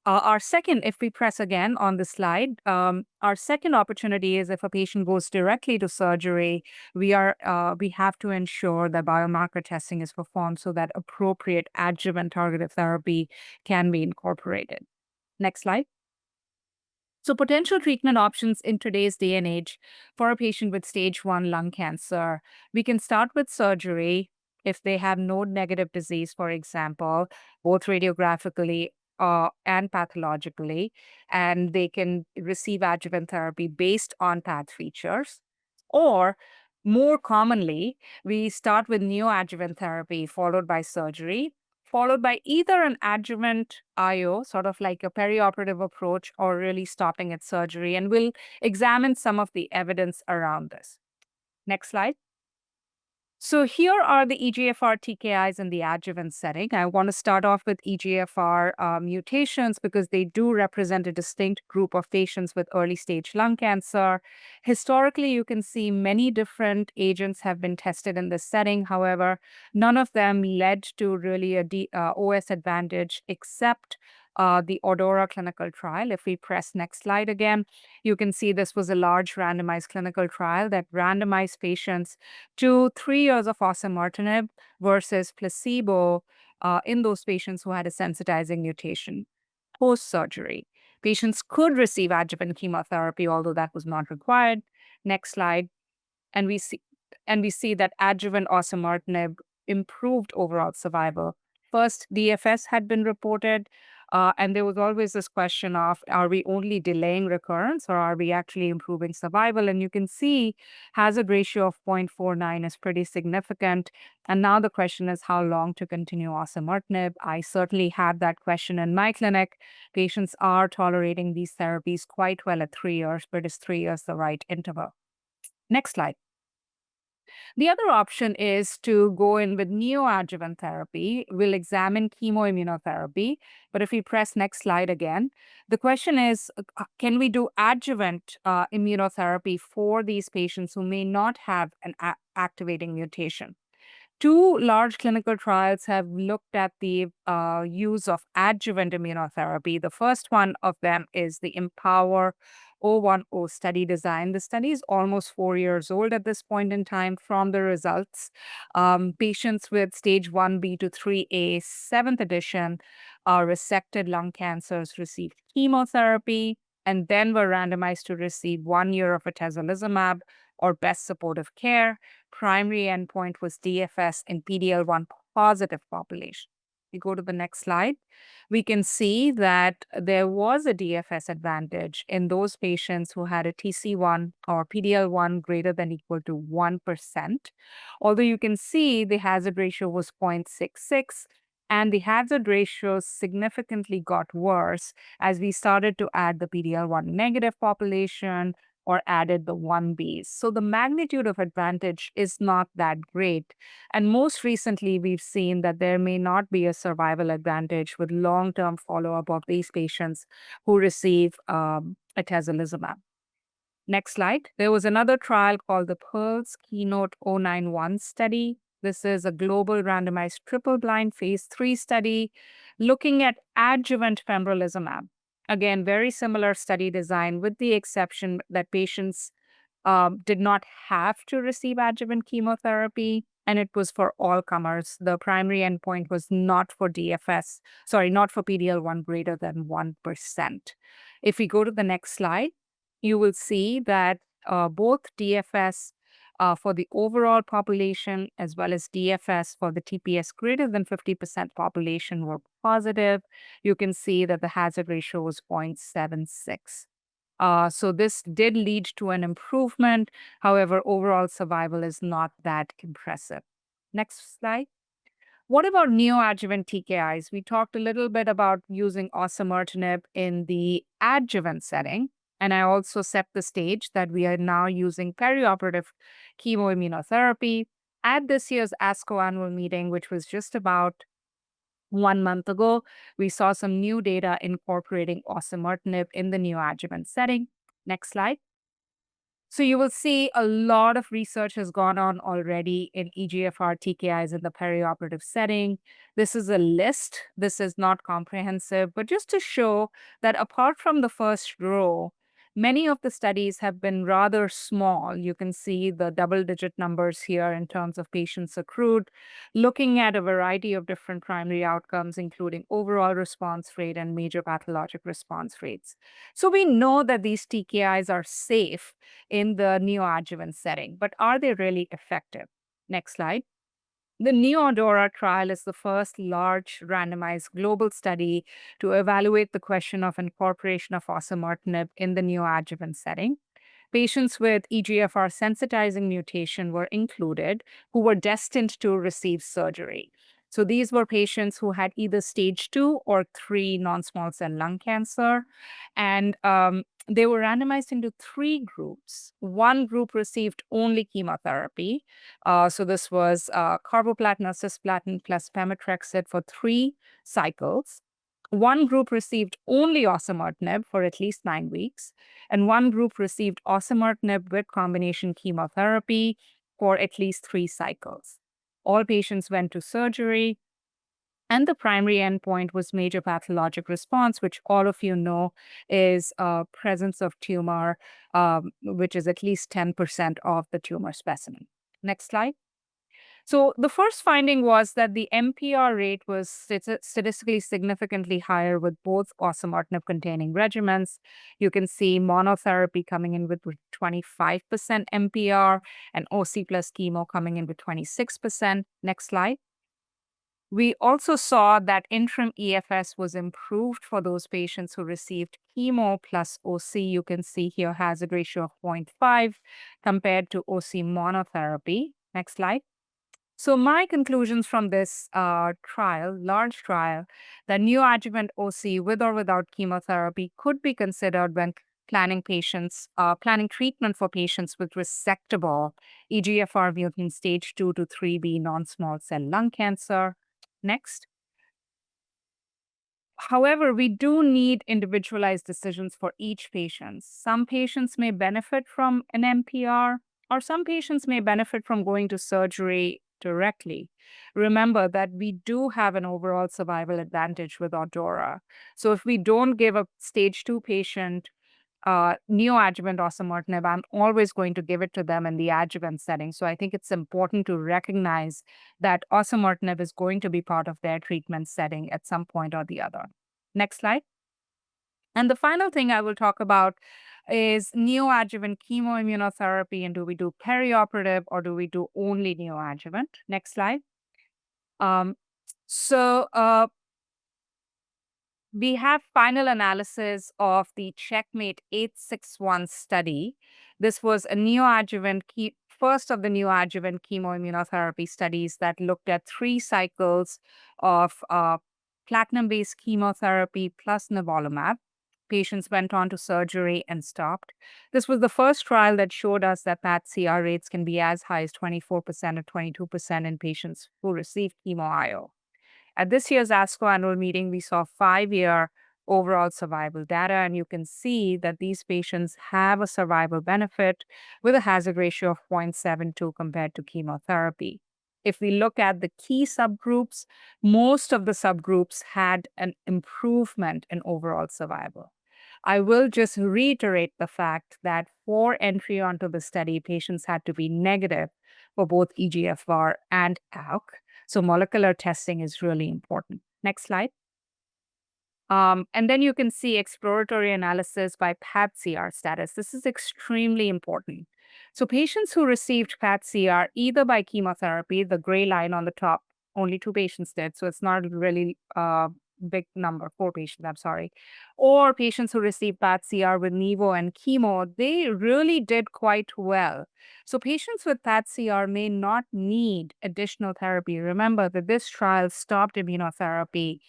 Our second, if we press again on the slide, our second opportunity is if a patient goes directly to surgery, we have to ensure that biomarker testing is performed so that appropriate adjuvant targeted therapy can be incorporated. Next slide. So, potential treatment options in today's day and age for a patient with stage 1 lung cancer, we can start with surgery if they have node negative disease, for example, both radiographically and pathologically, and they can receive adjuvant therapy based on path features. Or more commonly, we start with neoadjuvant therapy followed by surgery, followed by either an adjuvant IO, sort of like a perioperative approach, or really stopping at surgery. And we'll examine some of the evidence around this. Next slide. So here are the EGFR TKIs in the adjuvant setting. I want to start off with EGFR mutations because they do represent a distinct group of patients with early stage lung cancer. Historically, you can see many different agents have been tested in this setting. However, none of them led to really a OS advantage except the Aurora clinical trial. If we press next slide again, you can see this was a large randomized clinical trial that randomized patients to 3 years of osimertinib versus placebo in those patients who had a sensitizing mutation post-surgery. Patients could receive adjuvant chemotherapy, although that was not required. Next slide. And we see that adjuvant osimertinib improved overall survival. First, DFS had been reported, and there was always this question of, are we only delaying recurrence or are we actually improving survival? And you can see hazard ratio of 0.49 is pretty significant. And now the question is how long to continue osimertinib. I certainly had that question in my clinic. Patients are tolerating these therapies quite well at 3 years, but is 3 years the right interval? Next slide. The other option is to go in with neoadjuvant therapy. We'll examine chemoimmunotherapy. But if we press next slide again, the question is, can we do adjuvant immunotherapy for these patients who may not have an activating mutation? 2 large clinical trials have looked at the use of adjuvant immunotherapy. The first one of them is the Empower 010 study design. The study is almost 4 years old at this point in time. From the results, patients with stage 1B to 3A, 7th edition, resected lung cancers received chemotherapy and then were randomized to receive 1 year of atezolizumab or best supportive care. Primary endpoint was DFS in PD-L1 positive population. We go to the next slide. We can see that there was a DFS advantage in those patients who had a TC1 or PD-L1 greater than equal to 1%. Although you can see the hazard ratio was 0.66, and the hazard ratio significantly got worse as we started to add the PD-L1 negative population or added the 1Bs. So the magnitude of advantage is not that great. And most recently, we've seen that there may not be a survival advantage with long-term follow-up of these patients who receive atezolizumab. Next slide. There was another trial called the PEARLS Keynote 091 study. This is a global randomized triple-blind phase 3 study looking at adjuvant pembrolizumab. Again, very similar study design with the exception that patients did not have to receive adjuvant chemotherapy, and it was for all comers. The primary endpoint was not for not for PD-L1 greater than 1%. If we go to the next slide, you will see that both DFS for the overall population as well as DFS for the TPS greater than 50% population were positive. You can see that the hazard ratio was 0.76. So this did lead to an improvement. However, overall survival is not that impressive. Next slide. What about neoadjuvant TKIs? We talked a little bit about using osimertinib in the adjuvant setting. And I also set the stage that we are now using perioperative chemoimmunotherapy. At this year's ASCO annual meeting, which was just about 1 month ago, we saw some new data incorporating osimertinib in the neoadjuvant setting. Next slide. So you will see a lot of research has gone on already in EGFR TKIs in the perioperative setting. This is a list. This is not comprehensive, but just to show that apart from the first row, many of the studies have been rather small. You can see the double-digit numbers here in terms of patients accrued, looking at a variety of different primary outcomes, including overall response rate and major pathologic response rates. So we know that these TKIs are safe in the neoadjuvant setting, but are they really effective? Next slide. The NeoDora trial is the first large randomized global study to evaluate the question of incorporation of osimertinib in the neoadjuvant setting. Patients with EGFR sensitizing mutation were included who were destined to receive surgery. So these were patients who had either stage 2 or 3 non-small cell lung cancer. And they were randomized into 3 groups. One group received only chemotherapy. So this was carboplatin or cisplatin plus pemetrexed for 3 cycles. One group received only osimertinib for at least 9 weeks, and one group received osimertinib with combination chemotherapy for at least 3 cycles. All patients went to surgery, and the primary endpoint was major pathologic response, which all of you know is presence of tumor, which is at least 10% of the tumor specimen. Next slide. So the first finding was that the MPR rate was statistically significantly higher with both osimertinib-containing regimens. You can see monotherapy coming in with 25% MPR and OC plus chemo coming in with 26%. Next slide. We also saw that interim EFS was improved for those patients who received chemo plus OC. You can see here hazard ratio of 0.5 compared to OC monotherapy. Next slide. So my conclusions from this large trial, that neoadjuvant OC with or without chemotherapy could be considered when planning treatment for patients with resectable EGFR mutant stage 2 to 3B non-small cell lung cancer. Next. However, we do need individualized decisions for each patient. Some patients may benefit from an MPR, or some patients may benefit from going to surgery directly. Remember that we do have an overall survival advantage with Odora. So if we don't give a stage 2 patient neoadjuvant osimertinib, I'm always going to give it to them in the adjuvant setting. So I think it's important to recognize that osimertinib is going to be part of their treatment setting at some point or the other. Next slide. And the final thing I will talk about is neoadjuvant chemoimmunotherapy, and do we do perioperative or do we do only neoadjuvant? Next slide. Um, so we have final analysis of the Checkmate 861 study. This was a first of the neoadjuvant chemoimmunotherapy studies that looked at 3 cycles of platinum-based chemotherapy plus nivolumab. Patients went on to surgery and stopped. This was the first trial that showed us that PAT-CR rates can be as high as 24% or 22% in patients who receive chemo-IO. At this year's ASCO annual meeting, we saw 5-year overall survival data, and you can see that these patients have a survival benefit with a hazard ratio of 0.72 compared to chemotherapy. If we look at the key subgroups, most of the subgroups had an improvement in overall survival. I will just reiterate the fact that for entry onto the study, patients had to be negative for both EGFR and ALK. So molecular testing is really important. Next slide. And then you can see exploratory analysis by PAT-CR status. This is extremely important. So patients who received PAT-CR either by chemotherapy, the gray line on the top, only 2 patients did, so it's not really big number, 4 patients, I'm sorry, or patients who received PAT-CR with Nivo and chemo, they really did quite well. So patients with PAT-CR may not need additional therapy. Remember that this trial stopped immunotherapy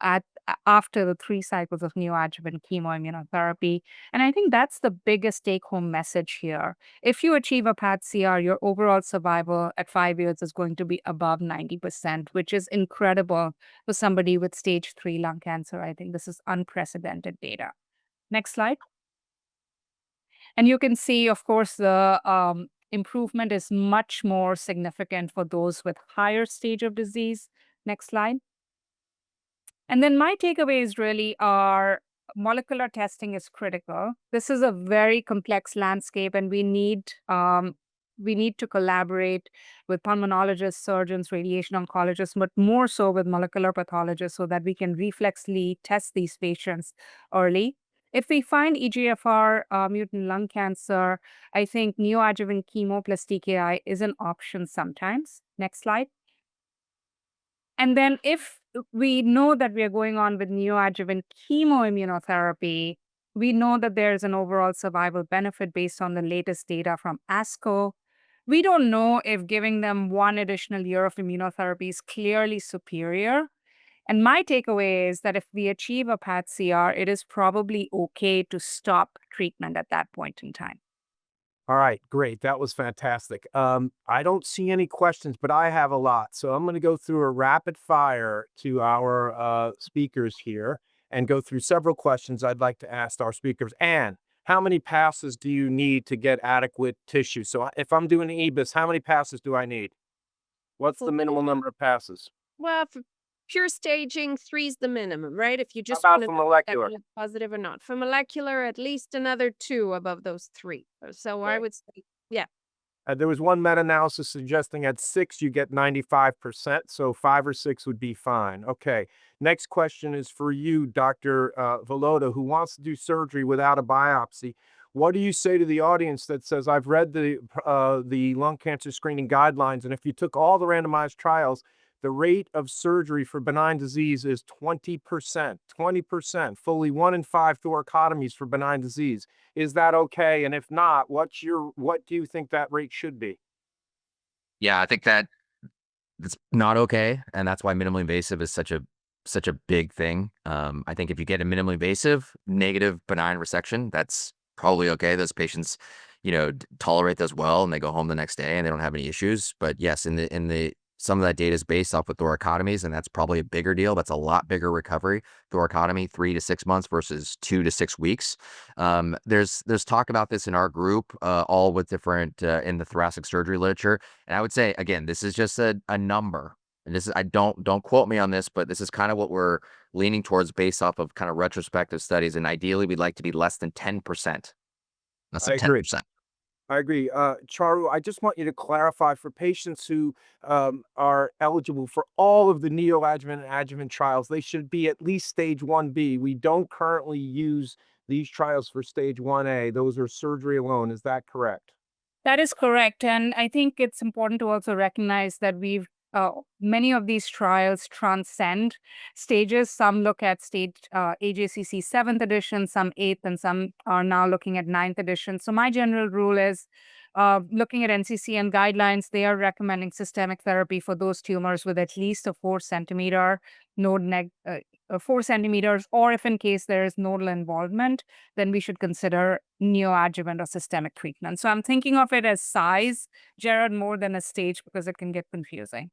at after the 3 cycles of neoadjuvant chemoimmunotherapy. And I think that's the biggest take-home message here. If you achieve a PAT CR, your overall survival at 5 years is going to be above 90%, which is incredible for somebody with stage 3 lung cancer. I think this is unprecedented data. Next slide. And you can see, of course, the improvement is much more significant for those with higher stage of disease. Next slide. And then my takeaways really are molecular testing is critical. This is a very complex landscape, and we need to collaborate with pulmonologists, surgeons, radiation oncologists, but more so with molecular pathologists so that we can reflexly test these patients early. If we find EGFR mutant lung cancer, I think neoadjuvant chemo plus TKI is an option sometimes. Next slide. And then if we know that we are going on with neoadjuvant chemoimmunotherapy, we know that there's an overall survival benefit based on the latest data from ASCO. We don't know if giving them one additional year of immunotherapy is clearly superior. And my takeaway is that if we achieve a PAT CR, it is probably okay to stop treatment at that point in time. All right, great. That was fantastic. I don't see any questions, but I have a lot. So I'm going to go through a rapid fire to our speakers here and go through several questions I'd like to ask our speakers. Anne, how many passes do you need to get adequate tissue? So if I'm doing EBIS, how many passes do I need? What's the minimal number of passes? Well, for pure staging, 3's the minimum, right? If you How just about want for to molecular? positive or not. For molecular, at least another 2 above those 3. So I Okay. would say, yeah. There was one meta-analysis suggesting at 6 you get 95%, so 5 or 6 would be fine. Okay, next question is for you, Dr. Vallota, who wants to do surgery without a biopsy. What do you say to the audience that says, I've read the lung cancer screening guidelines, and if you took all the randomized trials, the rate of surgery for benign disease is 20%, 20%, fully 1 in 5 thoracotomies for benign disease. Is that okay? And if not, what do you think that rate should be? Yeah, I think that it's not okay, and that's why minimally invasive is such a big thing. I think if you get a minimally invasive, negative benign resection, that's probably okay. Those patients, tolerate those well, and they go home the next day and they don't have any issues. But yes, in the some of that data is based off with thoracotomies, and that's probably a bigger deal. That's a lot bigger recovery. Thoracotomy 3 to 6 months versus 2 to 6 weeks. There's talk about this in our group, all with different in the thoracic surgery literature. And I would say again, this is just a number. And this is don't quote me on this, but this is kind of what we're leaning towards based off of kind of retrospective studies. And ideally, we'd like to be less than 10%. Less I than agree. 10%. I agree. Charu, I just want you to clarify for patients who are eligible for all of the neoadjuvant and adjuvant trials, they should be at least stage 1B. We don't currently use these trials for stage 1A. Those are surgery alone. Is that correct? That is correct. And I think it's important to also recognize that many of these trials transcend stages. Some look at stage AJCC 7th edition, some 8th, and some are now looking at 9th edition. So my general rule is looking at NCCN guidelines, they are recommending systemic therapy for those tumors with at least a 4 centimeter node 4 centimeters, or if in case there is nodal involvement, then we should consider neoadjuvant or systemic treatment. So I'm thinking of it as size, Jared, more than a stage because it can get confusing.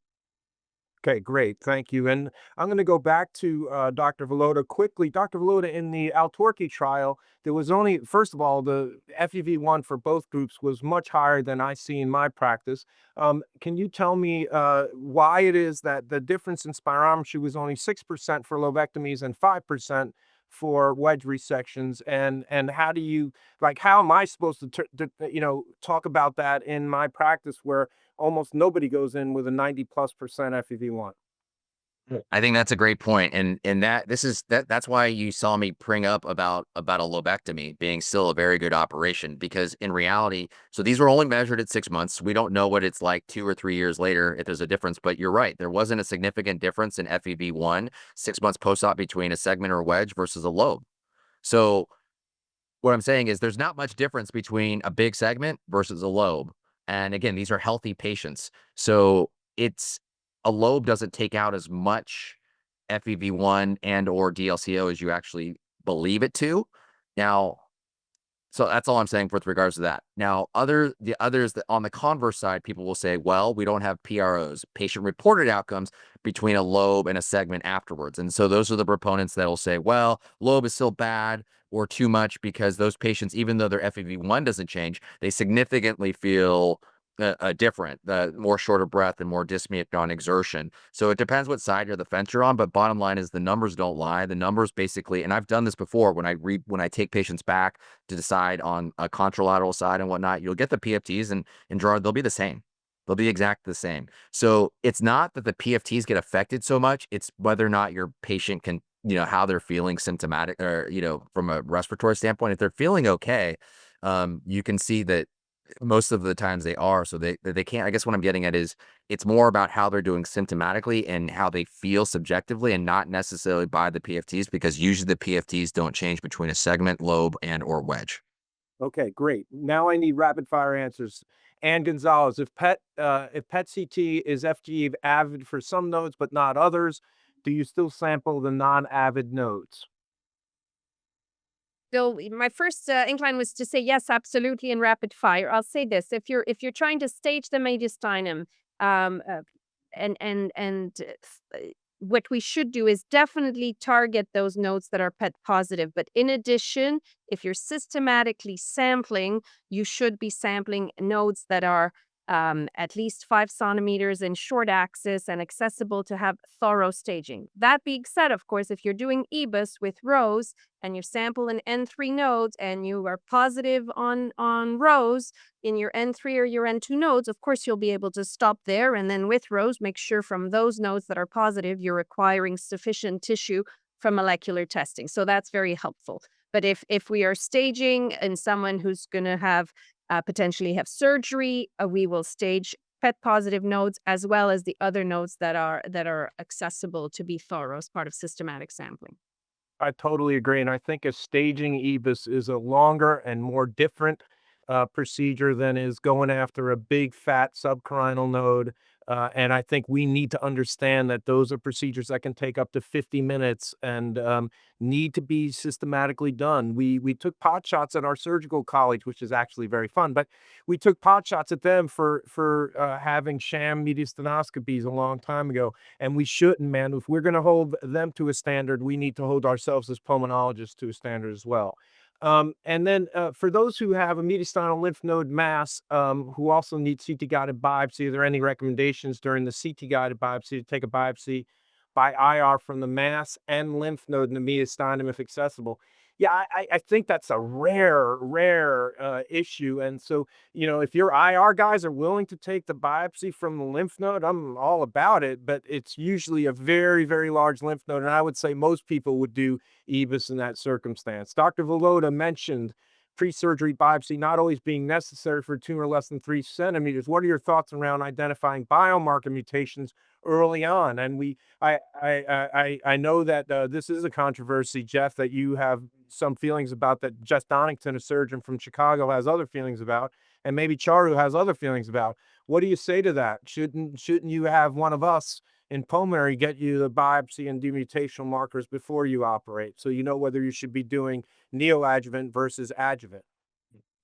Okay, great. Thank you. And I'm going to go back to Dr. Vallota quickly. Dr. Vallota, in the Altorki trial, there was only, first of all, the FEV1 for both groups was much higher than I see in my practice. Can you tell me why it is that the difference in spirometry was only 6% for lobectomies and 5% for wedge resections? And how do you, how am I supposed to talk about that in my practice where almost nobody goes in with a 90+% FEV1? I think that's a great point. And that's why you saw me bring up about a lobectomy being still a very good operation, because in reality, so these were only measured at 6 months. We don't know what it's like 2 or 3 years later if there's a difference, but you're right. There wasn't a significant difference in FEV1 6 months post-op between a segment or a wedge versus a lobe. So what I'm saying is there's not much difference between a big segment versus a lobe. And again, these are healthy patients. So a lobe doesn't take out as much FEV1 and or DLCO as you actually believe it to. Now, so that's all I'm saying with regards to that. Now, the others that on the converse side, people will say, well, we don't have PROs, patient reported outcomes between a lobe and a segment afterwards. And so those are the proponents that will say, well, lobe is still bad or too much because those patients, even though their FEV1 doesn't change, they significantly feel different, more short of breath and more dyspnea on exertion. So it depends what side of the fence you're on. But bottom line is the numbers don't lie. The numbers basically, and I've done this before when I take patients back to decide on a contralateral side and whatnot, you'll get the PFTs and Gerard, they'll be the same. They'll be exactly the same. So it's not that the PFTs get affected so much. It's whether or not your patient can, how they're feeling symptomatic or, from a respiratory standpoint. If they're feeling okay, you can see that most of the times they are. So they can't, I guess what I'm getting at is it's more about how they're doing symptomatically and how they feel subjectively and not necessarily by the PFTs, because usually the PFTs don't change between a segment, lobe, and or wedge. Okay, great. Now I need rapid fire answers. Ann Gonzalez, if PET CT is FG avid for some nodes but not others, do you still sample the non-avid nodes? So my first incline was to say yes, absolutely, in rapid fire. I'll say this: if you're trying to stage the mediastinum, um, uh, and what we should do is definitely target those nodes that are PET positive. But in addition, if you're systematically sampling, you should be sampling nodes that are at least 5 centimeters in short axis and accessible to have thorough staging. That being said, of course, if you're doing EBUS with rows and you sample an N3 nodes and you are positive on rows in your N3 or your N2 nodes, of course, you'll be able to stop there. And then with rows, make sure from those nodes that are positive, you're acquiring sufficient tissue from molecular testing. So that's very helpful. But if we are staging in someone who's going to have potentially have surgery, we will stage PET positive nodes as well as the other nodes that are accessible to be thorough as part of systematic sampling. I totally agree, and I think a staging EBUS is a longer and more different procedure than is going after a big fat subcarinal node. And I think we need to understand that those are procedures that can take up to 50 minutes and need to be systematically done. We took pot shots at our surgical college, which is actually very fun, but we took pot shots at them for having sham mediastinoscopies a long time ago. And we shouldn't, man. If we're going to hold them to a standard, we need to hold ourselves as pulmonologists to a standard as well. And then for those who have a mediastinal lymph node mass, who also need CT guided biopsy, are there any recommendations during the CT guided biopsy to take a biopsy by IR from the mass and lymph node in the mediastinum if accessible? Yeah, I think that's a rare issue. And so, if your IR guys are willing to take the biopsy from the lymph node, I'm all about it. But it's usually a very, very large lymph node. And I would say most people would do EBUS in that circumstance. Dr. Vallota mentioned pre-surgery biopsy not always being necessary for a tumor less than 3 centimeters. What are your thoughts around identifying biomarker mutations early on? And I know that this is a controversy, Jeff, that you have some feelings about, that Jess Donington, a surgeon from Chicago, has other feelings about, and maybe Charu has other feelings about. What do you say to that? Shouldn't you have one of us in pulmonary get you the biopsy and do mutational markers before you operate, so you know whether you should be doing neoadjuvant versus adjuvant?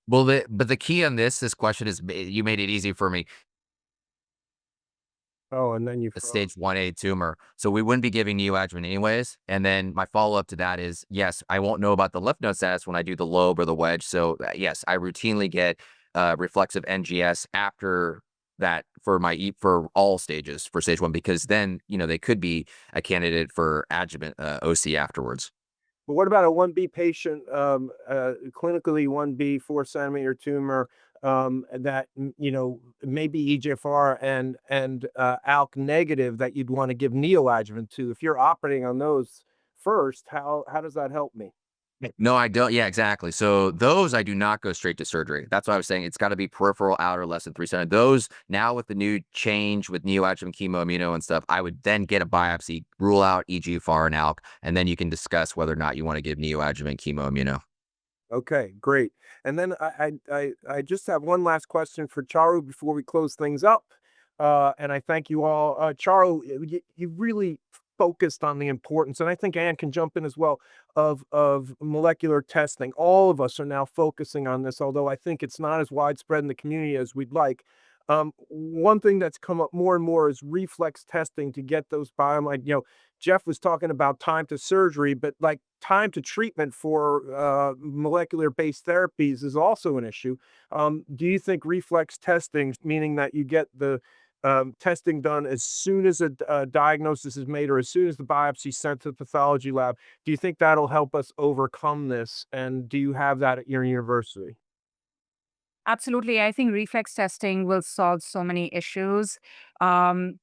Well, but the key on this question is you made it easy for me. Oh, and then you A froze. stage 1A tumor. So we wouldn't be giving neoadjuvant anyways. And then my follow-up to that is, yes, I won't know about the lymph node status when I do the lobe or the wedge. So yes, I routinely get reflexive NGS after that for for all stages for stage 1, because then, they could be a candidate for adjuvant OC afterwards. But what about a 1B patient, clinically 1B 4 centimeter tumor, that maybe EGFR and ALK negative, that you'd want to give neoadjuvant to? If you're operating on those first, how does that help me? No, I don't. Yeah, exactly. So those I do not go straight to surgery. That's why I was saying it's got to be peripheral outer less than 3 centimeters. Those now with the new change with neoadjuvant chemo, immuno and stuff, I would then get a biopsy, rule out EGFR and ALK, and then you can discuss whether or not you want to give neoadjuvant chemo, immuno. Okay, great. And then I just have one last question for Charu before we close things up. And I thank you all. Charu, you really focused on the importance, and I think Ann can jump in as well, of molecular testing. All of us are now focusing on this, although I think it's not as widespread in the community as we'd like. One thing that's come up more and more is reflex testing to get those biomarkers. Jeff was talking about time to surgery, but like time to treatment for molecular based therapies is also an issue. Do you think reflex testing, meaning that you get the testing done as soon as a diagnosis is made or as soon as the biopsy sent to the pathology lab, do you think that'll help us overcome this? And do you have that at your university? Absolutely. I think reflex testing will solve so many issues. Um,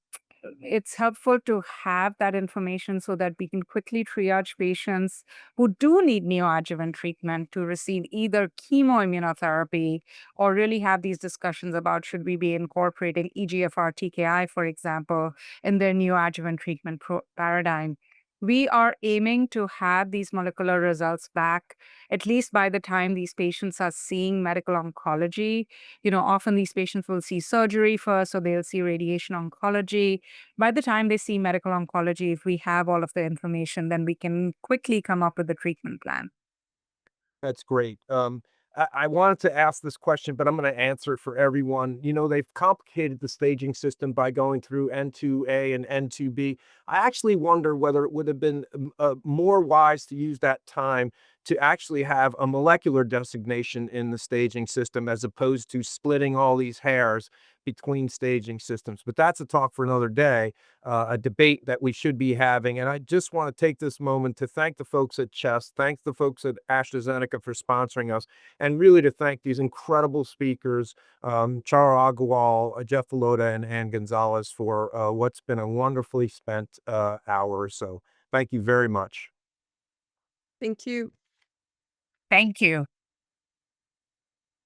it's helpful to have that information so that we can quickly triage patients who do need neoadjuvant treatment to receive either chemoimmunotherapy or really have these discussions about should we be incorporating EGFR TKI, for example, in their neoadjuvant treatment paradigm. We are aiming to have these molecular results back at least by the time these patients are seeing medical oncology. Often these patients will see surgery first, or they'll see radiation oncology. By the time they see medical oncology, if we have all of the information, then we can quickly come up with a treatment plan. That's great. I wanted to ask this question, but I'm going to answer it for everyone. They've complicated the staging system by going through N2A and N2B. I actually wonder whether it would have been more wise to use that time to actually have a molecular designation in the staging system as opposed to splitting all these hairs between staging systems. But that's a talk for another day, a debate that we should be having. And I just want to take this moment to thank the folks at Chest, thank the folks at AstraZeneca for sponsoring us, and really to thank these incredible speakers, Charo Agarwal, Jeff Velota, and Ann Gonzalez for what's been a wonderfully spent hour or so. Thank you very much. Thank you. Thank you.